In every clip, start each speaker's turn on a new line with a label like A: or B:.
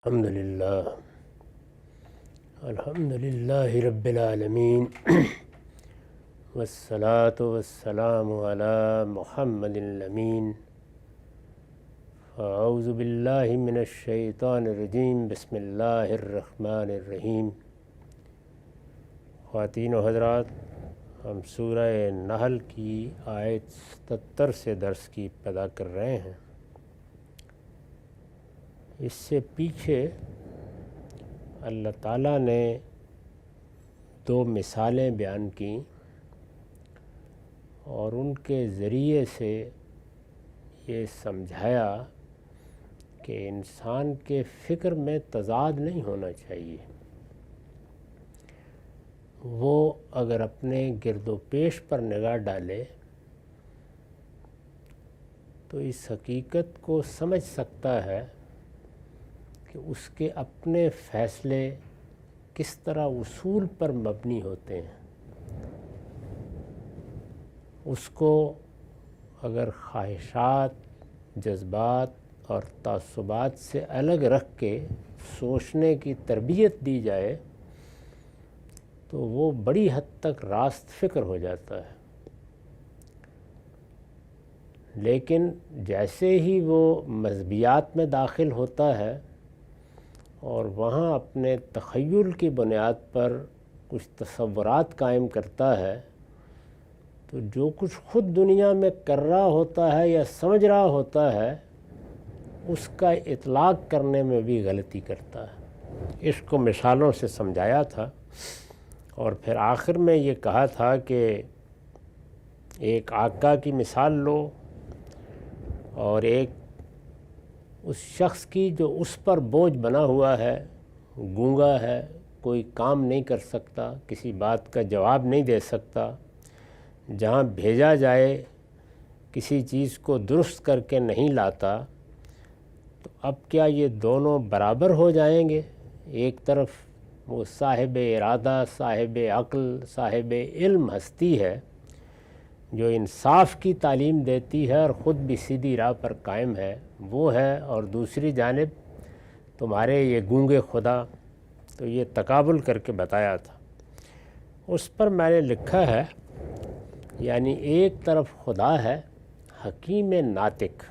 A: الحمد للہ رب العالمین والصلاة والسلام علی محمد الامین اعوذ باللہ من الشیطان الرجیم بسم اللہ الرحمن الرحیم۔ خواتین و حضرات، ہم سورہ نحل کی آیت 77 سے درس کی ابتدا کر رہے ہیں۔ اس سے پیچھے اللہ تعالیٰ نے دو مثالیں بیان کیں اور ان کے ذریعے سے یہ سمجھایا کہ انسان کے فکر میں تضاد نہیں ہونا چاہیے۔ وہ اگر اپنے گرد و پیش پر نگاہ ڈالے تو اس حقیقت کو سمجھ سکتا ہے کہ اس کے اپنے فیصلے کس طرح اصول پر مبنی ہوتے ہیں۔ اس کو اگر خواہشات، جذبات اور تعصبات سے الگ رکھ کے سوچنے کی تربیت دی جائے تو وہ بڑی حد تک راست فکر ہو جاتا ہے۔ لیکن جیسے ہی وہ مذہبیات میں داخل ہوتا ہے اور وہاں اپنے تخیل کی بنیاد پر کچھ تصورات قائم کرتا ہے تو جو کچھ خود دنیا میں کر رہا ہوتا ہے یا سمجھ رہا ہوتا ہے اس کا اطلاق کرنے میں بھی غلطی کرتا ہے۔ اس کو مثالوں سے سمجھایا تھا اور پھر آخر میں یہ کہا تھا کہ ایک آقا کی مثال لو اور ایک اس شخص کی جو اس پر بوجھ بنا ہوا ہے، گونگا ہے، کوئی کام نہیں کر سکتا، کسی بات کا جواب نہیں دے سکتا، جہاں بھیجا جائے کسی چیز کو درست کر کے نہیں لاتا، تو اب کیا یہ دونوں برابر ہو جائیں گے؟ ایک طرف وہ صاحب ارادہ، صاحب عقل، صاحب علم ہستی ہے جو انصاف کی تعلیم دیتی ہے اور خود بھی سیدھی راہ پر قائم ہے، وہ ہے، اور دوسری جانب تمہارے یہ گونگے خدا۔ تو یہ تقابل کر کے بتایا تھا۔ اس پر میں نے لکھا ہے، یعنی ایک طرف خدا ہے حکیم ناطق،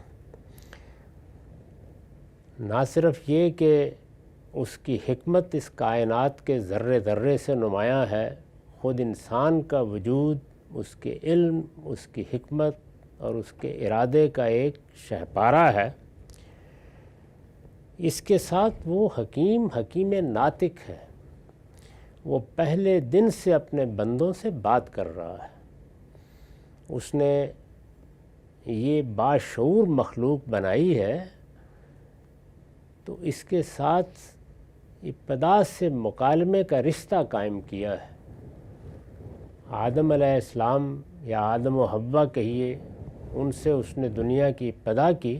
A: نہ صرف یہ کہ اس کی حکمت اس کائنات کے ذرے ذرے سے نمایاں ہے، خود انسان کا وجود اس کے علم، اس کی حکمت اور اس کے ارادے کا ایک شہپارہ ہے، اس کے ساتھ وہ حکیم ناطق ہے۔ وہ پہلے دن سے اپنے بندوں سے بات کر رہا ہے۔ اس نے یہ باشعور مخلوق بنائی ہے تو اس کے ساتھ ابتدا سے مکالمے کا رشتہ قائم کیا ہے۔ آدم علیہ السلام یا آدم و حوا کہیے، ان سے اس نے دنیا کی ابتدا کی۔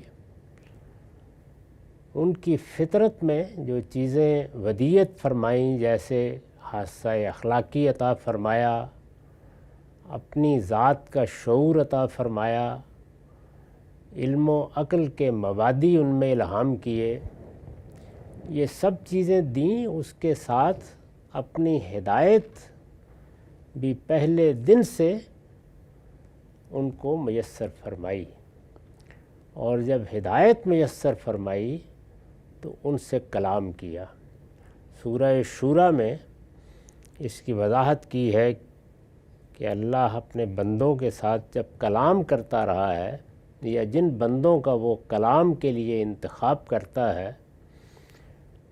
A: ان کی فطرت میں جو چیزیں ودیت فرمائیں، جیسے حادثہ اخلاقی عطا فرمایا، اپنی ذات کا شعور عطا فرمایا، علم و عقل کے مبادی ان میں الہام کیے، یہ سب چیزیں دیں، اس کے ساتھ اپنی ہدایت بھی پہلے دن سے ان کو میسر فرمائی، اور جب ہدایت میسر فرمائی تو ان سے کلام کیا۔ سورہ شورا میں اس کی وضاحت کی ہے کہ اللہ اپنے بندوں کے ساتھ جب کلام کرتا رہا ہے، یا جن بندوں کا وہ کلام کے لیے انتخاب کرتا ہے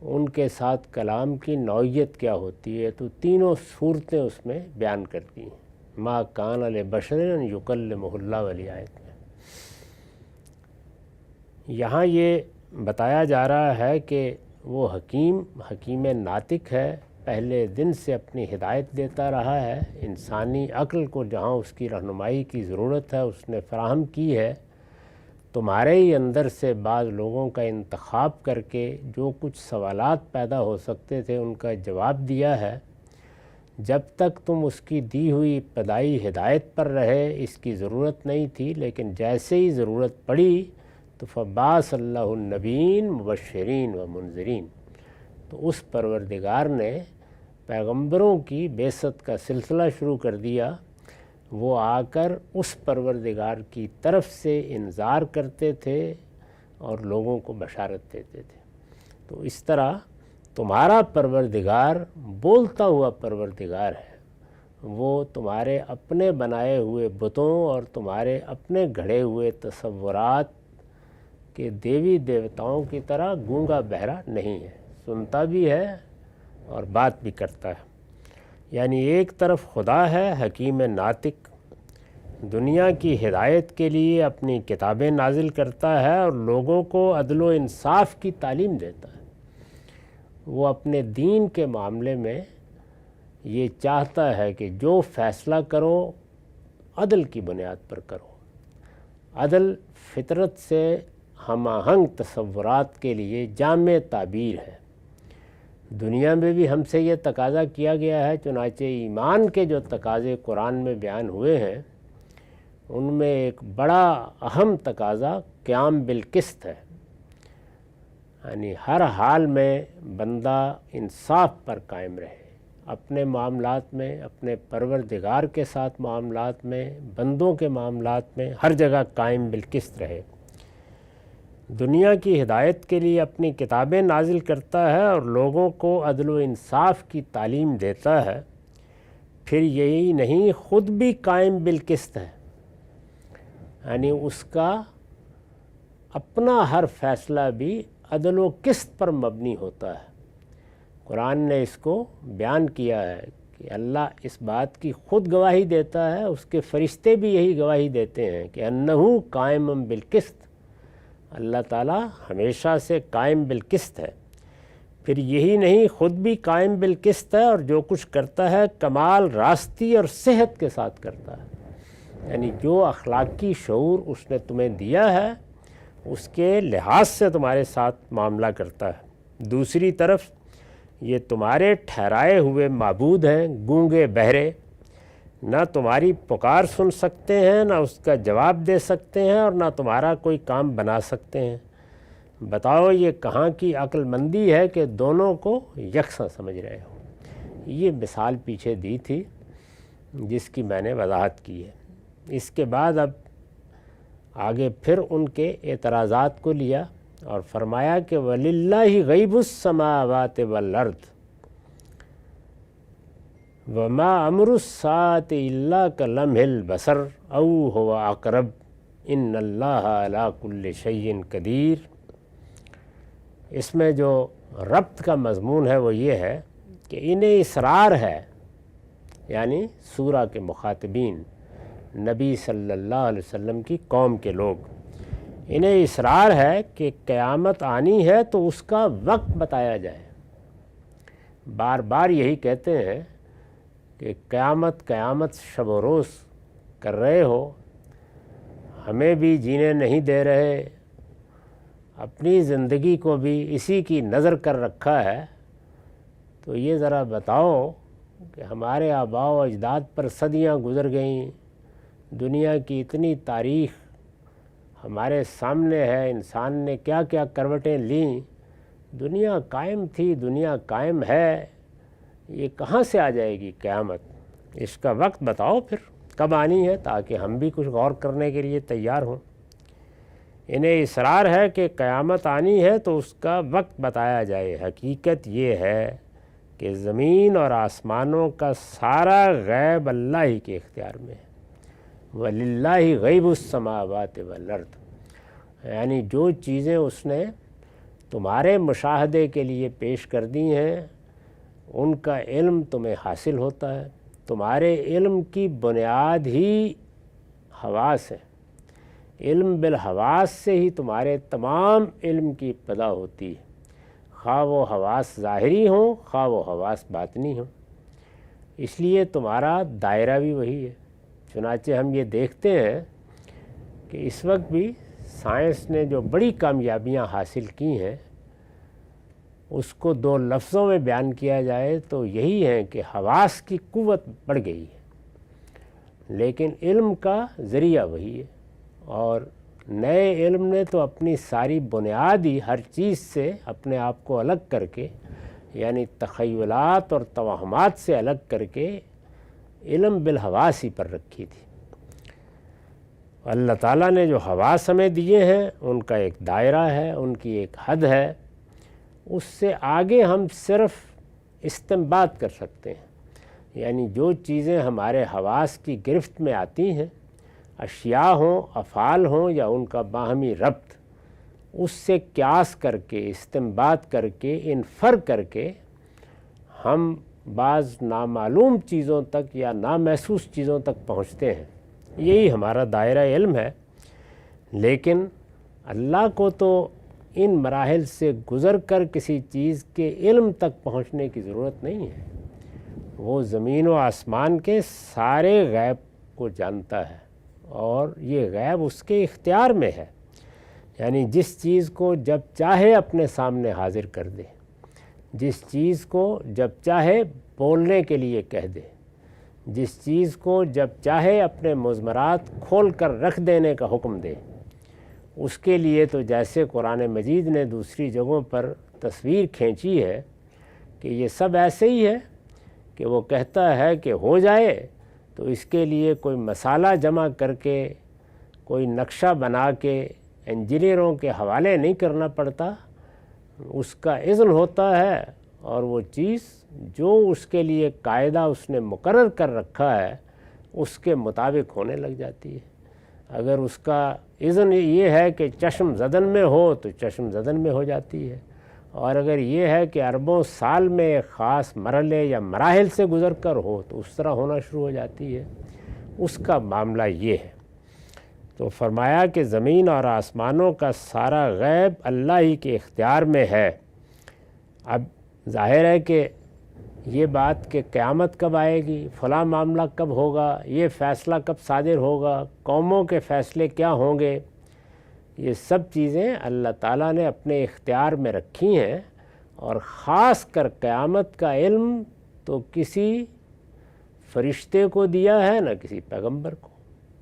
A: ان کے ساتھ کلام کی نوعیت کیا ہوتی ہے، تو تینوں صورتیں اس میں بیان کرتی ہیں۔ ما کان لبشر ان یکلمہ اللہ والی آیت میں یہاں یہ بتایا جا رہا ہے کہ وہ حکیم ناطق ہے، پہلے دن سے اپنی ہدایت دیتا رہا ہے، انسانی عقل کو جہاں اس کی رہنمائی کی ضرورت ہے اس نے فراہم کی ہے۔ تمہارے ہی اندر سے بعض لوگوں کا انتخاب کر کے جو کچھ سوالات پیدا ہو سکتے تھے ان کا جواب دیا ہے۔ جب تک تم اس کی دی ہوئی ابتدائی ہدایت پر رہے اس کی ضرورت نہیں تھی، لیکن جیسے ہی ضرورت پڑی تو فبعث اللہ النبیین مبشرین و منذرین، تو اس پروردگار نے پیغمبروں کی بعثت کا سلسلہ شروع کر دیا۔ وہ آ کر اس پروردگار کی طرف سے انذار کرتے تھے اور لوگوں کو بشارت دیتے تھے۔ تو اس طرح تمہارا پروردگار بولتا ہوا پروردگار ہے، وہ تمہارے اپنے بنائے ہوئے بتوں اور تمہارے اپنے گھڑے ہوئے تصورات کے دیوی دیوتاؤں کی طرح گونگا بہرا نہیں ہے، سنتا بھی ہے اور بات بھی کرتا ہے۔ یعنی ایک طرف خدا ہے حکیم ناطق، دنیا کی ہدایت کے لیے اپنی کتابیں نازل کرتا ہے اور لوگوں کو عدل و انصاف کی تعلیم دیتا ہے۔ وہ اپنے دین کے معاملے میں یہ چاہتا ہے کہ جو فیصلہ کرو عدل کی بنیاد پر کرو۔ عدل فطرت سے ہم آہنگ تصورات کے لیے جامع تعبیر ہے۔ دنیا میں بھی ہم سے یہ تقاضا کیا گیا ہے، چنانچہ ایمان کے جو تقاضے قرآن میں بیان ہوئے ہیں ان میں ایک بڑا اہم تقاضا قیام بالقسط ہے، یعنی ہر حال میں بندہ انصاف پر قائم رہے، اپنے معاملات میں، اپنے پروردگار کے ساتھ معاملات میں، بندوں کے معاملات میں ہر جگہ قائم بالقسط رہے۔ دنیا کی ہدایت کے لیے اپنی کتابیں نازل کرتا ہے اور لوگوں کو عدل و انصاف کی تعلیم دیتا ہے۔ پھر یہی نہیں، خود بھی قائم بالقسط ہے، یعنی اس کا اپنا ہر فیصلہ بھی عدل و قسط پر مبنی ہوتا ہے۔ قرآن نے اس کو بیان کیا ہے کہ اللہ اس بات کی خود گواہی دیتا ہے، اس کے فرشتے بھی یہی گواہی دیتے ہیں کہ انہو قائم بالقسط، اللہ تعالیٰ ہمیشہ سے قائم بالقسط ہے۔ پھر یہی نہیں، خود بھی قائم بالقسط ہے اور جو کچھ کرتا ہے کمال راستی اور صحت کے ساتھ کرتا ہے، یعنی جو اخلاقی شعور اس نے تمہیں دیا ہے اس کے لحاظ سے تمہارے ساتھ معاملہ کرتا ہے۔ دوسری طرف یہ تمہارے ٹھہرائے ہوئے معبود ہیں، گونگے بہرے، نہ تمہاری پکار سن سکتے ہیں، نہ اس کا جواب دے سکتے ہیں اور نہ تمہارا کوئی کام بنا سکتے ہیں۔ بتاؤ یہ کہاں کی عقل مندی ہے کہ دونوں کو یکساں سمجھ رہے ہو۔ یہ مثال پیچھے دی تھی جس کی میں نے وضاحت کی ہے۔ اس کے بعد اب آگے پھر ان کے اعتراضات کو لیا اور فرمایا کہ وَلِلَّهِ غَيْبُ السَّمَاوَاتِ وَالْأَرْضِ وَمَا أَمْرُ السَّاعَةِ إِلَّا كَلَمْحِ الْبَصَرِ أَوْ هُوَ أَقْرَبُ إِنَّ اللَّهَ عَلَى كُلِّ شَيْءٍ قَدِيرٌ۔ اس میں جو ربط کا مضمون ہے وہ یہ ہے کہ انہیں اصرار ہے، یعنی سورہ کے مخاطبین نبی صلی اللہ علیہ وسلم کی قوم کے لوگ، انہیں اصرار ہے کہ قیامت آنی ہے تو اس کا وقت بتایا جائے۔ بار بار یہی کہتے ہیں کہ قیامت قیامت شب و روز کر رہے ہو، ہمیں بھی جینے نہیں دے رہے، اپنی زندگی کو بھی اسی کی نظر کر رکھا ہے، تو یہ ذرا بتاؤ کہ ہمارے آباء و اجداد پر صدیاں گزر گئیں، دنیا کی اتنی تاریخ ہمارے سامنے ہے، انسان نے کیا کیا کروٹیں لیں، دنیا قائم تھی، دنیا قائم ہے، یہ کہاں سے آ جائے گی قیامت؟ اس کا وقت بتاؤ پھر کب آنی ہے تاکہ ہم بھی کچھ غور کرنے کے لیے تیار ہوں۔ انہیں اصرار ہے کہ قیامت آنی ہے تو اس کا وقت بتایا جائے۔ حقیقت یہ ہے کہ زمین اور آسمانوں کا سارا غیب اللہ ہی کے اختیار میں ہے۔ وَلِلَّهِ غَيْبُ السَّمَاوَاتِ وَالْأَرْضِ، یعنی جو چیزیں اس نے تمہارے مشاہدے کے لیے پیش کر دی ہیں ان کا علم تمہیں حاصل ہوتا ہے۔ تمہارے علم کی بنیاد ہی حواس ہے، علم بالحواس سے ہی تمہارے تمام علم کی ابتدا ہوتی ہے، خواہ وہ حواس ظاہری ہوں خواہ وہ حواس باطنی ہوں۔ اس لیے تمہارا دائرہ بھی وہی ہے۔ چنانچہ ہم یہ دیکھتے ہیں کہ اس وقت بھی سائنس نے جو بڑی کامیابیاں حاصل کی ہیں اس کو دو لفظوں میں بیان کیا جائے تو یہی ہے کہ حواس کی قوت بڑھ گئی ہے، لیکن علم کا ذریعہ وہی ہے، اور نئے علم نے تو اپنی ساری بنیاد ہی ہر چیز سے اپنے آپ کو الگ کر کے یعنی تخیلات اور توہمات سے الگ کر کے علم بالحواس ہی پر رکھی تھی۔ اللہ تعالیٰ نے جو حواس ہمیں دیے ہیں ان کا ایک دائرہ ہے، ان کی ایک حد ہے، اس سے آگے ہم صرف استنباط کر سکتے ہیں۔ یعنی جو چیزیں ہمارے حواس کی گرفت میں آتی ہیں، اشیاء ہوں، افعال ہوں یا ان کا باہمی ربط، اس سے قیاس کر کے، استنباط کر کے، انفر کر کے ہم بعض نامعلوم چیزوں تک یا نامحسوس چیزوں تک پہنچتے ہیں۔ یہی ہمارا دائرہ علم ہے۔ لیکن اللہ کو تو ان مراحل سے گزر کر کسی چیز کے علم تک پہنچنے کی ضرورت نہیں ہے۔ وہ زمین و آسمان کے سارے غیب کو جانتا ہے، اور یہ غیب اس کے اختیار میں ہے۔ یعنی جس چیز کو جب چاہے اپنے سامنے حاضر کر دے، جس چیز کو جب چاہے بولنے کے لیے کہہ دے، جس چیز کو جب چاہے اپنے مضمرات کھول کر رکھ دینے کا حکم دے، اس کے لیے تو جیسے قرآن مجید نے دوسری جگہوں پر تصویر کھینچی ہے کہ یہ سب ایسے ہی ہے کہ وہ کہتا ہے کہ ہو جائے تو اس کے لیے کوئی مسالہ جمع کر کے، کوئی نقشہ بنا کے انجینئروں کے حوالے نہیں کرنا پڑتا، اس کا اذن ہوتا ہے، اور وہ چیز جو اس کے لیے قاعدہ اس نے مقرر کر رکھا ہے اس کے مطابق ہونے لگ جاتی ہے۔ اگر اس کا اذن یہ ہے کہ چشم زدن میں ہو تو چشم زدن میں ہو جاتی ہے، اور اگر یہ ہے کہ اربوں سال میں ایک خاص مرحلے یا مراحل سے گزر کر ہو تو اس طرح ہونا شروع ہو جاتی ہے۔ اس کا معاملہ یہ ہے۔ تو فرمایا کہ زمین اور آسمانوں کا سارا غیب اللہ ہی کے اختیار میں ہے۔ اب ظاہر ہے کہ یہ بات کہ قیامت کب آئے گی، فلاں معاملہ کب ہوگا، یہ فیصلہ کب صادر ہوگا، قوموں کے فیصلے کیا ہوں گے، یہ سب چیزیں اللہ تعالیٰ نے اپنے اختیار میں رکھی ہیں، اور خاص کر قیامت کا علم تو کسی فرشتے کو دیا ہے نہ کسی پیغمبر کو،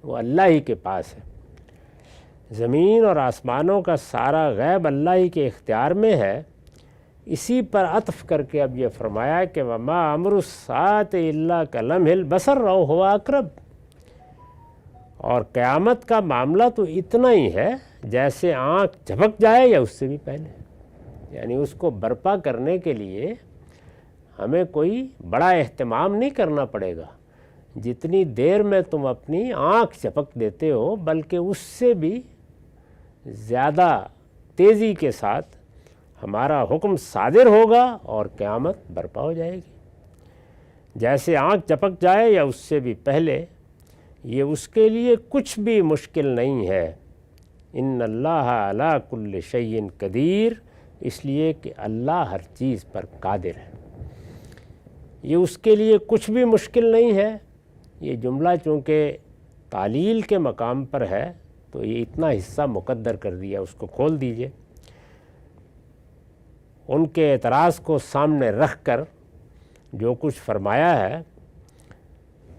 A: وہ اللہ ہی کے پاس ہے۔ زمین اور آسمانوں کا سارا غیب اللہ ہی کے اختیار میں ہے۔ اسی پر عطف کر کے اب یہ فرمایا کہ وما امر الساعۃ الا کلمح البصر او هو اقرب، اور قیامت کا معاملہ تو اتنا ہی ہے جیسے آنکھ جھپک جائے یا اس سے بھی پہلے۔ یعنی اس کو برپا کرنے کے لیے ہمیں کوئی بڑا اہتمام نہیں کرنا پڑے گا، جتنی دیر میں تم اپنی آنکھ جھپک دیتے ہو بلکہ اس سے بھی زیادہ تیزی کے ساتھ ہمارا حکم صادر ہوگا اور قیامت برپا ہو جائے گی۔ جیسے آنکھ جھپک جائے یا اس سے بھی پہلے، یہ اس کے لیے کچھ بھی مشکل نہیں ہے۔ ان اللہ علی کل شیء قدیر، اس لیے کہ اللہ ہر چیز پر قادر ہے۔ یہ اس کے لیے کچھ بھی مشکل نہیں ہے۔ یہ جملہ چونکہ تعلیل کے مقام پر ہے تو یہ اتنا حصہ مقدر کر دیا، اس کو کھول دیجئے۔ ان کے اعتراض کو سامنے رکھ کر جو کچھ فرمایا ہے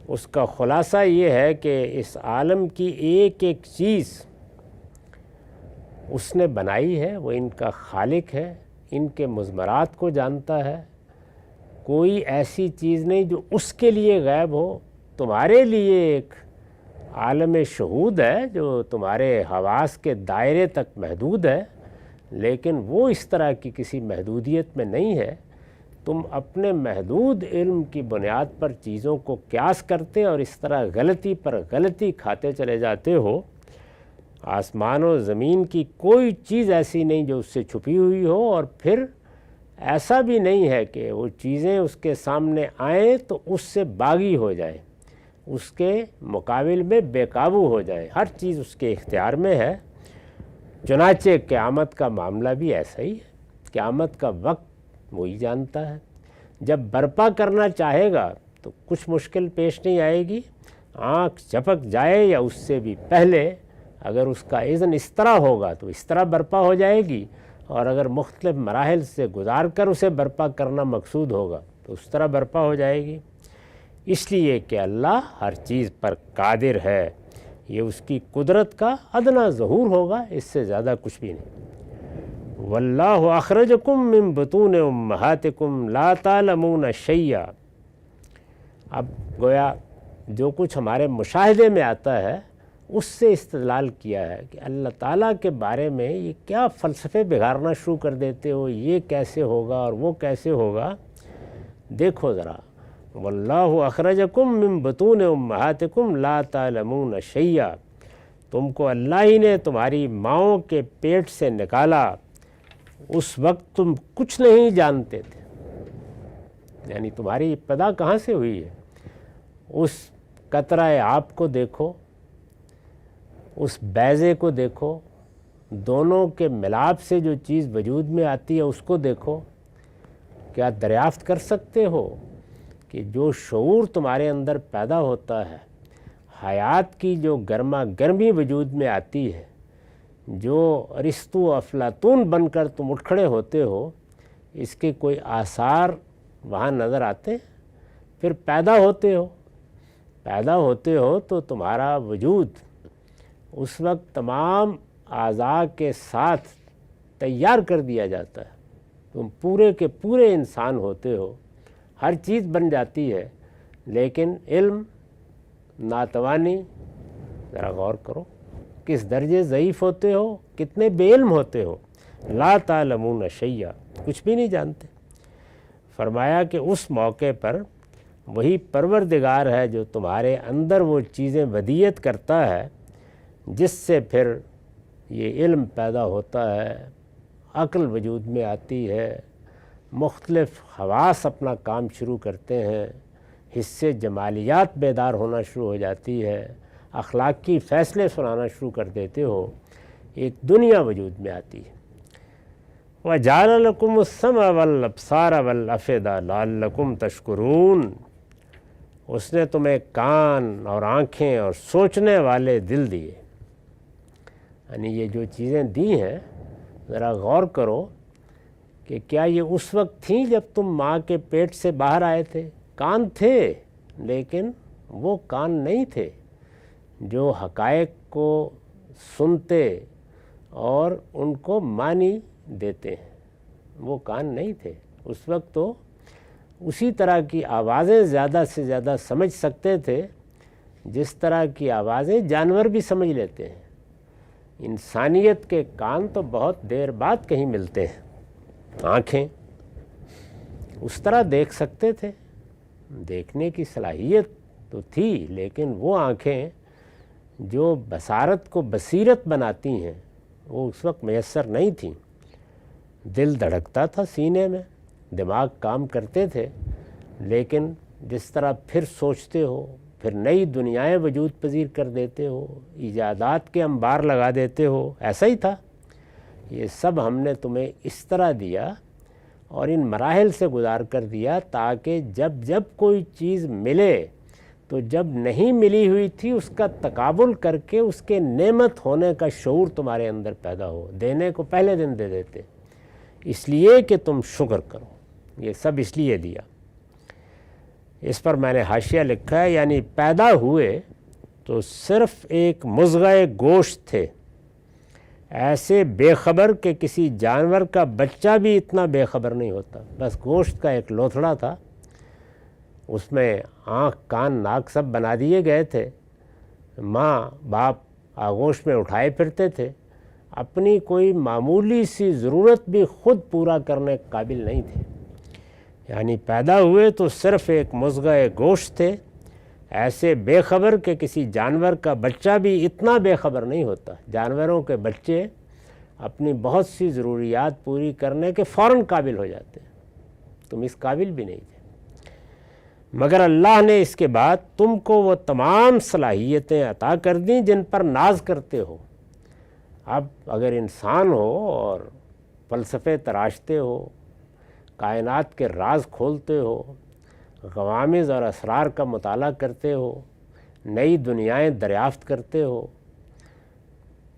A: اس کا خلاصہ یہ ہے کہ اس عالم کی ایک ایک چیز اس نے بنائی ہے، وہ ان کا خالق ہے، ان کے مضمرات کو جانتا ہے۔ کوئی ایسی چیز نہیں جو اس کے لیے غیب ہو۔ تمہارے لیے ایک عالم شہود ہے جو تمہارے حواس کے دائرے تک محدود ہے، لیکن وہ اس طرح کی کسی محدودیت میں نہیں ہے۔ تم اپنے محدود علم کی بنیاد پر چیزوں کو قیاس کرتے اور اس طرح غلطی پر غلطی کھاتے چلے جاتے ہو۔ آسمان و زمین کی کوئی چیز ایسی نہیں جو اس سے چھپی ہوئی ہو، اور پھر ایسا بھی نہیں ہے کہ وہ چیزیں اس کے سامنے آئیں تو اس سے باغی ہو جائے، اس کے مقابل میں بے قابو ہو جائے۔ ہر چیز اس کے اختیار میں ہے۔ چنانچہ قیامت کا معاملہ بھی ایسا ہی ہے۔ قیامت کا وقت وہی جانتا ہے۔ جب برپا کرنا چاہے گا تو کچھ مشکل پیش نہیں آئے گی۔ آنکھ جھپک جائے یا اس سے بھی پہلے، اگر اس کا اذن اس طرح ہوگا تو اس طرح برپا ہو جائے گی، اور اگر مختلف مراحل سے گزار کر اسے برپا کرنا مقصود ہوگا تو اس طرح برپا ہو جائے گی۔ اس لیے کہ اللہ ہر چیز پر قادر ہے۔ یہ اس کی قدرت کا ادنا ظہور ہوگا، اس سے زیادہ کچھ بھی نہیں۔ واللہ اخرجکم من بطون امہاتکم لا تعلمون شیئا۔ اب گویا جو کچھ ہمارے مشاہدے میں آتا ہے اس سے استدلال کیا ہے کہ اللہ تعالیٰ کے بارے میں یہ کیا فلسفے بگاڑنا شروع کر دیتے ہو، یہ کیسے ہوگا اور وہ کیسے ہوگا۔ دیکھو ذرا، واللہ اخرجکم من بطون امہاتکم لا تعلمون شیئا، تم کو اللہ ہی نے تمہاری ماؤں کے پیٹ سے نکالا، اس وقت تم کچھ نہیں جانتے تھے۔ یعنی تمہاری ابتدا کہاں سے ہوئی ہے؟ اس قطرہ آب کو دیکھو، اس بیضے کو دیکھو، دونوں کے ملاپ سے جو چیز وجود میں آتی ہے اس کو دیکھو۔ کیا دریافت کر سکتے ہو کہ جو شعور تمہارے اندر پیدا ہوتا ہے، حیات کی جو گرما گرمی وجود میں آتی ہے، جو ارسطو و افلاطون بن کر تم اٹھ کھڑے ہوتے ہو، اس کے کوئی آثار وہاں نظر آتے ہیں؟ پھر پیدا ہوتے ہو تو تمہارا وجود اس وقت تمام اعضاء کے ساتھ تیار کر دیا جاتا ہے، تم پورے کے پورے انسان ہوتے ہو، ہر چیز بن جاتی ہے، لیکن علم ناتوانی، ذرا غور کرو کس درجے ضعیف ہوتے ہو، کتنے بے علم ہوتے ہو۔ لا تعلمون شیئا، کچھ بھی نہیں جانتے۔ فرمایا کہ اس موقع پر وہی پروردگار ہے جو تمہارے اندر وہ چیزیں ودیت کرتا ہے جس سے پھر یہ علم پیدا ہوتا ہے، عقل وجود میں آتی ہے، مختلف حواس اپنا کام شروع کرتے ہیں، حصے جمالیات بیدار ہونا شروع ہو جاتی ہے، اخلاقی فیصلے سنانا شروع کر دیتے ہو، ایک دنیا وجود میں آتی ہے۔ وَجَعَلَ لَكُمُ السَّمْعَ وَالْأَبْصَارَ وَالْأَفْئِدَةَ لَعَلَّكُمْ تَشْكُرُونَ، اس نے تمہیں کان اور آنکھیں اور سوچنے والے دل دیے۔ یعنی یہ جو چیزیں دی ہیں، ذرا غور کرو کہ کیا یہ اس وقت تھیں جب تم ماں کے پیٹ سے باہر آئے تھے؟ کان تھے، لیکن وہ کان نہیں تھے جو حقائق کو سنتے اور ان کو معنی دیتے ہیں، وہ کان نہیں تھے۔ اس وقت تو اسی طرح کی آوازیں زیادہ سے زیادہ سمجھ سکتے تھے جس طرح کی آوازیں جانور بھی سمجھ لیتے ہیں۔ انسانیت کے کان تو بہت دیر بعد کہیں ملتے ہیں۔ آنکھیں اس طرح دیکھ سکتے تھے، دیکھنے کی صلاحیت تو تھی، لیکن وہ آنکھیں جو بصارت کو بصیرت بناتی ہیں وہ اس وقت میسر نہیں تھیں۔ دل دھڑکتا تھا سینے میں، دماغ کام کرتے تھے، لیکن جس طرح پھر سوچتے ہو، پھر نئی دنیایں وجود پذیر کر دیتے ہو، ایجادات کے انبار لگا دیتے ہو، ایسا ہی تھا۔ یہ سب ہم نے تمہیں اس طرح دیا اور ان مراحل سے گزار کر دیا تاکہ جب جب کوئی چیز ملے تو جب نہیں ملی ہوئی تھی اس کا تقابل کر کے اس کے نعمت ہونے کا شعور تمہارے اندر پیدا ہو۔ دینے کو پہلے دن دے دیتے، اس لیے کہ تم شکر کرو۔ یہ سب اس لیے دیا۔ اس پر میں نے حاشیہ لکھا ہے، یعنی پیدا ہوئے تو صرف ایک مضغہ گوشت تھے، ایسے بے خبر کہ کسی جانور کا بچہ بھی اتنا بے خبر نہیں ہوتا۔ بس گوشت کا ایک لوتھڑا تھا، اس میں آنکھ کان ناک سب بنا دیے گئے تھے، ماں باپ آغوش میں اٹھائے پھرتے تھے، اپنی کوئی معمولی سی ضرورت بھی خود پورا کرنے کے قابل نہیں تھے۔ یعنی پیدا ہوئے تو صرف ایک مضغہ گوشت تھے، ایسے بے خبر کہ کسی جانور کا بچہ بھی اتنا بے خبر نہیں ہوتا۔ جانوروں کے بچے اپنی بہت سی ضروریات پوری کرنے کے فوراً قابل ہو جاتے ہیں، تم اس قابل بھی نہیں تھے۔ مگر اللہ نے اس کے بعد تم کو وہ تمام صلاحیتیں عطا کر دیں جن پر ناز کرتے ہو۔ اب اگر انسان ہو اور فلسفے تراشتے ہو، کائنات کے راز کھولتے ہو، غوامض اور اسرار کا مطالعہ کرتے ہو، نئی دنیایں دریافت کرتے ہو،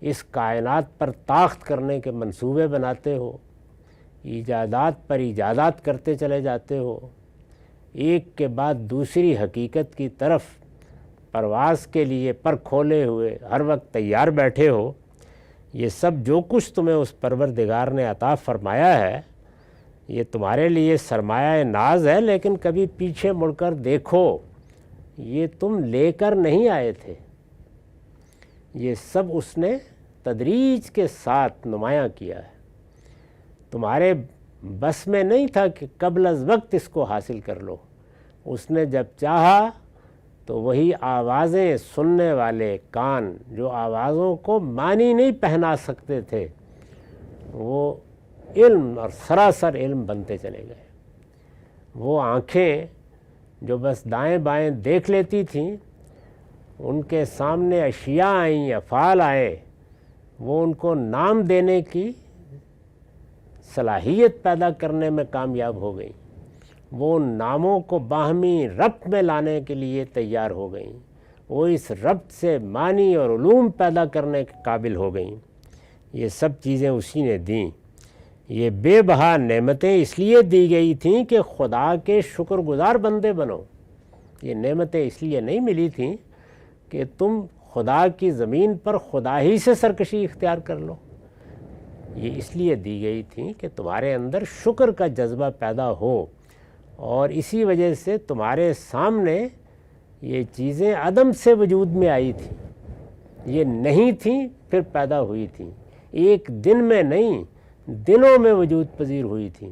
A: اس کائنات پر طاقت کرنے کے منصوبے بناتے ہو، ایجادات پر ایجادات کرتے چلے جاتے ہو، ایک کے بعد دوسری حقیقت کی طرف پرواز کے لیے پر کھولے ہوئے ہر وقت تیار بیٹھے ہو، یہ سب جو کچھ تمہیں اس پروردگار نے عطا فرمایا ہے یہ تمہارے لیے سرمایہ ناز ہے، لیکن کبھی پیچھے مڑ کر دیکھو، یہ تم لے کر نہیں آئے تھے، یہ سب اس نے تدریج کے ساتھ نمایاں کیا ہے۔ تمہارے بس میں نہیں تھا کہ قبل از وقت اس کو حاصل کر لو، اس نے جب چاہا تو وہی آوازیں سننے والے کان جو آوازوں کو معنی نہیں پہنا سکتے تھے، وہ علم اور سراسر علم بنتے چلے گئے۔ وہ آنکھیں جو بس دائیں بائیں دیکھ لیتی تھیں، ان کے سامنے اشیاء آئیں، افعال آئے، وہ ان کو نام دینے کی صلاحیت پیدا کرنے میں کامیاب ہو گئیں، وہ ان ناموں کو باہمی ربط میں لانے کے لیے تیار ہو گئیں، وہ اس ربط سے معنی اور علوم پیدا کرنے کے قابل ہو گئیں۔ یہ سب چیزیں اسی نے دیں۔ یہ بے بہا نعمتیں اس لیے دی گئی تھیں کہ خدا کے شکر گزار بندے بنو۔ یہ نعمتیں اس لیے نہیں ملی تھیں کہ تم خدا کی زمین پر خدا ہی سے سرکشی اختیار کر لو، یہ اس لیے دی گئی تھیں کہ تمہارے اندر شکر کا جذبہ پیدا ہو، اور اسی وجہ سے تمہارے سامنے یہ چیزیں عدم سے وجود میں آئی تھیں، یہ نہیں تھیں پھر پیدا ہوئی تھیں، ایک دن میں نہیں دنوں میں وجود پذیر ہوئی تھیں۔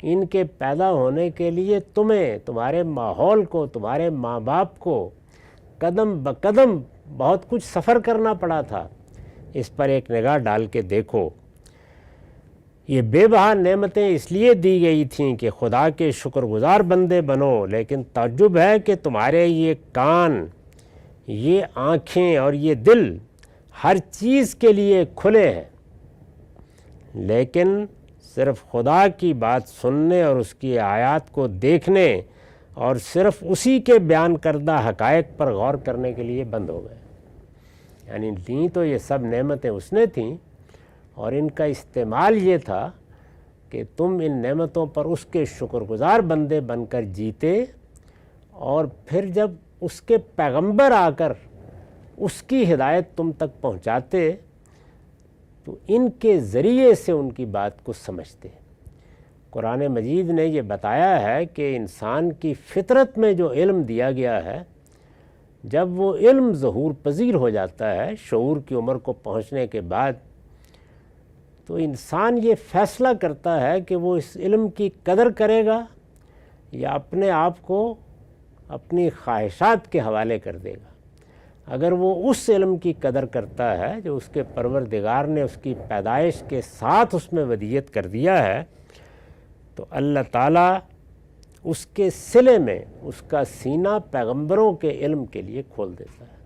A: ان کے پیدا ہونے کے لیے تمہیں، تمہارے ماحول کو، تمہارے ماں باپ کو قدم بقدم بہت کچھ سفر کرنا پڑا تھا۔ اس پر ایک نگاہ ڈال کے دیکھو۔ یہ بے بہا نعمتیں اس لیے دی گئی تھیں کہ خدا کے شکر گزار بندے بنو، لیکن تعجب ہے کہ تمہارے یہ کان، یہ آنکھیں اور یہ دل ہر چیز کے لیے کھلے ہیں، لیکن صرف خدا کی بات سننے اور اس کی آیات کو دیکھنے اور صرف اسی کے بیان کردہ حقائق پر غور کرنے کے لیے بند ہو گئے۔ یعنی دیں تو یہ سب نعمتیں اس نے تھیں، اور ان کا استعمال یہ تھا کہ تم ان نعمتوں پر اس کے شکر گزار بندے بن کر جیتے، اور پھر جب اس کے پیغمبر آ کر اس کی ہدایت تم تک پہنچاتے تو ان کے ذریعے سے ان کی بات کو سمجھتے۔ قرآن مجید نے یہ بتایا ہے کہ انسان کی فطرت میں جو علم دیا گیا ہے، جب وہ علم ظہور پذیر ہو جاتا ہے شعور کی عمر کو پہنچنے کے بعد، تو انسان یہ فیصلہ کرتا ہے کہ وہ اس علم کی قدر کرے گا یا اپنے آپ کو اپنی خواہشات کے حوالے کر دے گا۔ اگر وہ اس علم کی قدر کرتا ہے جو اس کے پروردگار نے اس کی پیدائش کے ساتھ اس میں ودیت کر دیا ہے، تو اللہ تعالیٰ اس کے صلے میں اس کا سینہ پیغمبروں کے علم کے لیے کھول دیتا ہے۔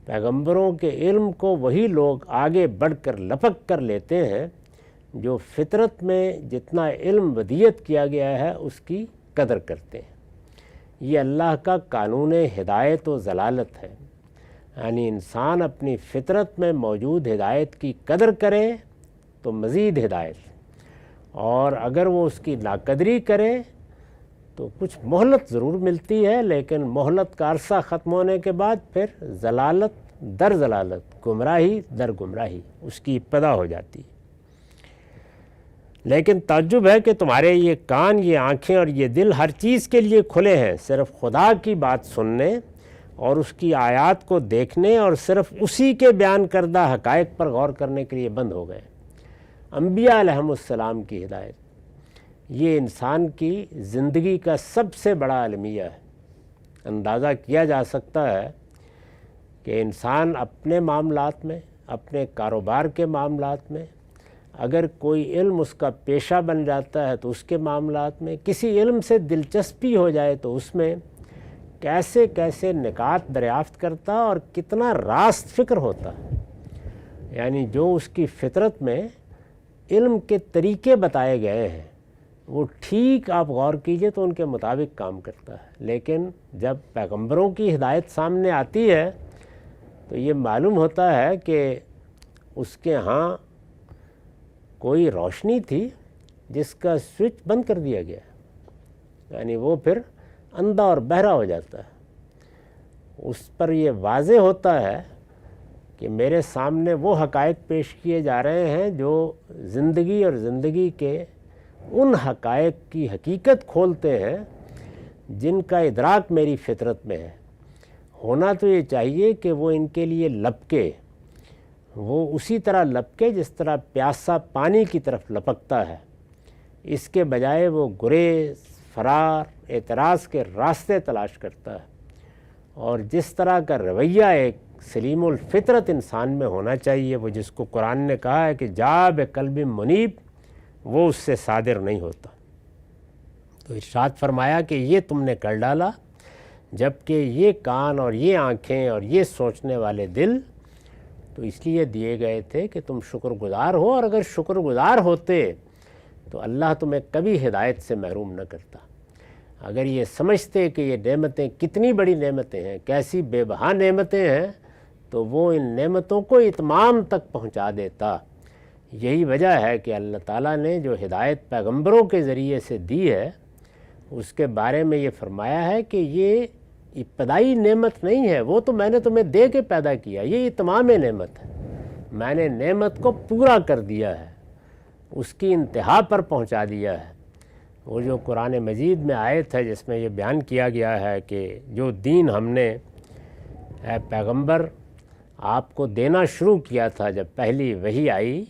A: پیغمبروں کے علم کو وہی لوگ آگے بڑھ کر لپک کر لیتے ہیں جو فطرت میں جتنا علم ودیت کیا گیا ہے اس کی قدر کرتے ہیں۔ یہ اللہ کا قانون ہدایت و ضلالت ہے، یعنی انسان اپنی فطرت میں موجود ہدایت کی قدر کرے تو مزید ہدایت، اور اگر وہ اس کی ناقدری کرے تو کچھ مہلت ضرور ملتی ہے، لیکن مہلت کا عرصہ ختم ہونے کے بعد پھر ضلالت در ضلالت، گمراہی در گمراہی اس کی ابتدا ہو جاتی ہے۔ لیکن تعجب ہے کہ تمہارے یہ کان، یہ آنکھیں اور یہ دل ہر چیز کے لیے کھلے ہیں، صرف خدا کی بات سننے اور اس کی آیات کو دیکھنے اور صرف اسی کے بیان کردہ حقائق پر غور کرنے کے لیے بند ہو گئے۔ انبیاء علیہم السلام کی ہدایت یہ انسان کی زندگی کا سب سے بڑا المیہ ہے۔ اندازہ کیا جا سکتا ہے کہ انسان اپنے معاملات میں، اپنے کاروبار کے معاملات میں، اگر کوئی علم اس کا پیشہ بن جاتا ہے تو اس کے معاملات میں، کسی علم سے دلچسپی ہو جائے تو اس میں کیسے کیسے نکات دریافت کرتا اور کتنا راست فکر ہوتا ہے۔ یعنی جو اس کی فطرت میں علم کے طریقے بتائے گئے ہیں وہ ٹھیک آپ غور کیجئے تو ان کے مطابق کام کرتا ہے، لیکن جب پیغمبروں کی ہدایت سامنے آتی ہے تو یہ معلوم ہوتا ہے کہ اس کے ہاں کوئی روشنی تھی جس کا سوئچ بند کر دیا گیا، یعنی وہ پھر اندھا اور بہرا ہو جاتا ہے۔ اس پر یہ واضح ہوتا ہے کہ میرے سامنے وہ حقائق پیش کیے جا رہے ہیں جو زندگی اور زندگی کے ان حقائق کی حقیقت کھولتے ہیں جن کا ادراک میری فطرت میں ہے۔ ہونا تو یہ چاہیے کہ وہ ان کے لیے لپکے، وہ اسی طرح لپکے جس طرح پیاسا پانی کی طرف لپکتا ہے، اس کے بجائے وہ گریز، فرار، اعتراض کے راستے تلاش کرتا ہے۔ اور جس طرح کا رویہ ایک سلیم الفطرت انسان میں ہونا چاہیے، وہ جس کو قرآن نے کہا ہے کہ جا بقلب منیب، وہ اس سے صادر نہیں ہوتا۔ تو ارشاد فرمایا کہ یہ تم نے کر ڈالا، جبکہ یہ کان اور یہ آنکھیں اور یہ سوچنے والے دل تو اس لیے دیے گئے تھے کہ تم شکر گزار ہو، اور اگر شکر گزار ہوتے تو اللہ تمہیں کبھی ہدایت سے محروم نہ کرتا۔ اگر یہ سمجھتے کہ یہ نعمتیں کتنی بڑی نعمتیں ہیں، کیسی بے بہا نعمتیں ہیں، تو وہ ان نعمتوں کو اتمام تک پہنچا دیتا۔ یہی وجہ ہے کہ اللہ تعالیٰ نے جو ہدایت پیغمبروں کے ذریعے سے دی ہے، اس کے بارے میں یہ فرمایا ہے کہ یہ ابتدائی نعمت نہیں ہے، وہ تو میں نے تمہیں دے کے پیدا کیا، یہ اتمام نعمت ہے۔ میں نے نعمت کو پورا کر دیا ہے، اس کی انتہا پر پہنچا دیا ہے۔ وہ جو قرآن مجید میں آیت ہے جس میں یہ بیان کیا گیا ہے کہ جو دین ہم نے اے پیغمبر آپ کو دینا شروع کیا تھا جب پہلی وحی آئی،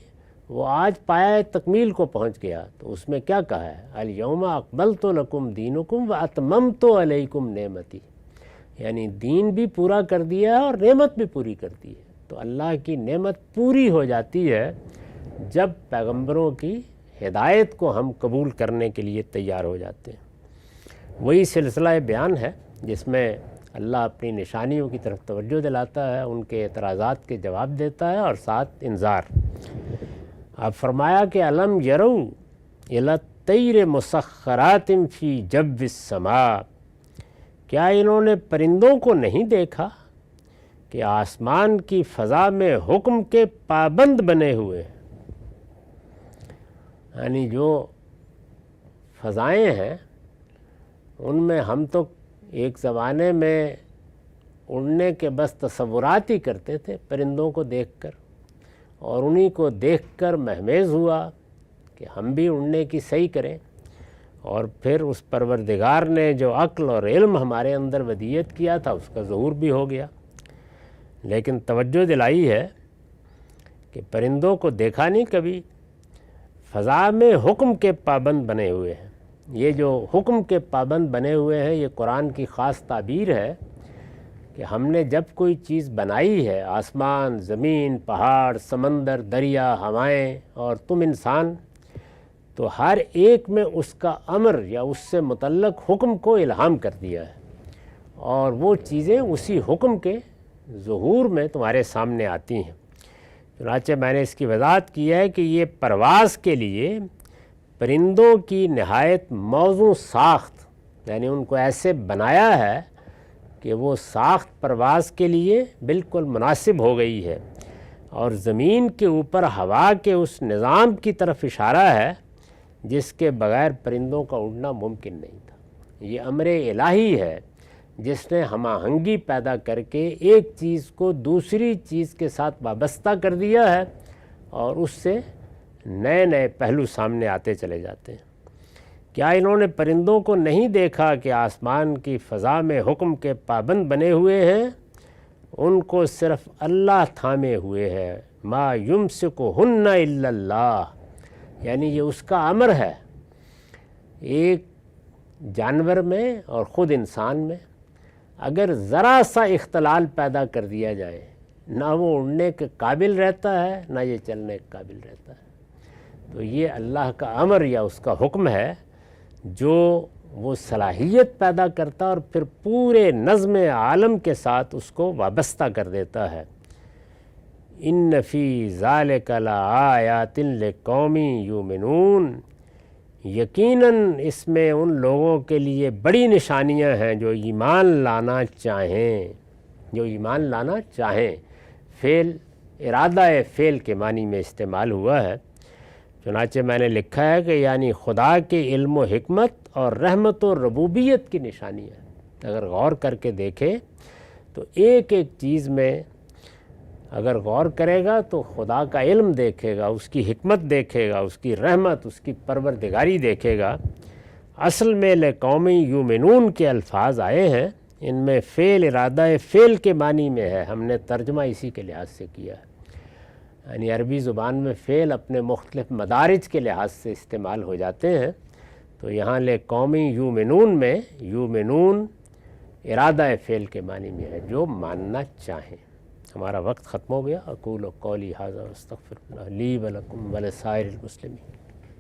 A: وہ آج پایہ تکمیل کو پہنچ گیا، تو اس میں کیا کہا ہے؟ الیوم اکملت لکم دینکم واتممت علیکم نعمتی، یعنی دین بھی پورا کر دیا اور نعمت بھی پوری کر دی ہے۔ تو اللہ کی نعمت پوری ہو جاتی ہے جب پیغمبروں کی ہدایت کو ہم قبول کرنے کے لیے تیار ہو جاتے ہیں۔ وہی سلسلہ بیان ہے جس میں اللہ اپنی نشانیوں کی طرف توجہ دلاتا ہے، ان کے اعتراضات کے جواب دیتا ہے، اور ساتھ انذار۔ اب فرمایا کہ الم یرو الی الطیر مسخرات فی جو السماء، کیا انہوں نے پرندوں کو نہیں دیکھا کہ آسمان کی فضا میں حکم کے پابند بنے ہوئے ہیں؟ یعنی جو فضائیں ہیں ان میں ہم تو ایک زمانے میں اڑنے کے بس تصورات ہی کرتے تھے پرندوں کو دیکھ کر، اور انہی کو دیکھ کر مہمیز ہوا کہ ہم بھی اڑنے کی صحیح کریں، اور پھر اس پروردگار نے جو عقل اور علم ہمارے اندر ودیت کیا تھا اس کا ظہور بھی ہو گیا۔ لیکن توجہ دلائی ہے کہ پرندوں کو دیکھا نہیں کبھی، فضا میں حکم کے پابند بنے ہوئے ہیں۔ یہ جو حکم کے پابند بنے ہوئے ہیں یہ قرآن کی خاص تعبیر ہے کہ ہم نے جب کوئی چیز بنائی ہے، آسمان، زمین، پہاڑ، سمندر، دریا، ہوائیں اور تم انسان، تو ہر ایک میں اس کا امر یا اس سے متعلق حکم کو الہام کر دیا ہے، اور وہ چیزیں اسی حکم کے ظہور میں تمہارے سامنے آتی ہیں۔ چنانچہ میں نے اس کی وضاحت کی ہے کہ یہ پرواز کے لیے پرندوں کی نہایت موزوں ساخت، یعنی ان کو ایسے بنایا ہے کہ وہ ساخت پرواز کے لیے بالکل مناسب ہو گئی ہے، اور زمین کے اوپر ہوا کے اس نظام کی طرف اشارہ ہے جس کے بغیر پرندوں کا اڑنا ممکن نہیں تھا۔ یہ امر الہی ہے جس نے ہم آہنگی پیدا کر کے ایک چیز کو دوسری چیز کے ساتھ وابستہ کر دیا ہے، اور اس سے نئے نئے پہلو سامنے آتے چلے جاتے ہیں۔ کیا انہوں نے پرندوں کو نہیں دیکھا کہ آسمان کی فضا میں حکم کے پابند بنے ہوئے ہیں؟ ان کو صرف اللہ تھامے ہوئے ہے، ما یمسکہن الا اللہ، یعنی یہ اس کا امر ہے۔ ایک جانور میں اور خود انسان میں اگر ذرا سا اختلال پیدا کر دیا جائے، نہ وہ اڑنے کے قابل رہتا ہے نہ یہ چلنے کے قابل رہتا ہے۔ تو یہ اللہ کا امر یا اس کا حکم ہے جو وہ صلاحیت پیدا کرتا اور پھر پورے نظم عالم کے ساتھ اس کو وابستہ کر دیتا ہے۔ ان فی ذالک لآیات لقوم یؤمنون، یقیناً اس میں ان لوگوں کے لیے بڑی نشانیاں ہیں جو ایمان لانا چاہیں، فعل ارادہ فعل کے معنی میں استعمال ہوا ہے۔ چنانچہ میں نے لکھا ہے کہ یعنی خدا کے علم و حکمت اور رحمت و ربوبیت کی نشانیاں۔ اگر غور کر کے دیکھیں تو ایک ایک چیز میں اگر غور کرے گا تو خدا کا علم دیکھے گا، اس کی حکمت دیکھے گا، اس کی رحمت، اس کی پروردگاری دیکھے گا۔ اصل میں لقوم یؤمنون کے الفاظ آئے ہیں، ان میں فعل ارادہ فعل کے معنی میں ہے، ہم نے ترجمہ اسی کے لحاظ سے کیا ہے۔ یعنی عربی زبان میں فعل اپنے مختلف مدارج کے لحاظ سے استعمال ہو جاتے ہیں، تو یہاں لقوم یؤمنون میں یؤمنون ارادہ فعل کے معنی میں ہے، جو ماننا چاہیں۔ ہمارا وقت ختم ہو گیا۔ اقول قولی ھذا واستغفر اللہ لی ولکم ولسائر المسلمین۔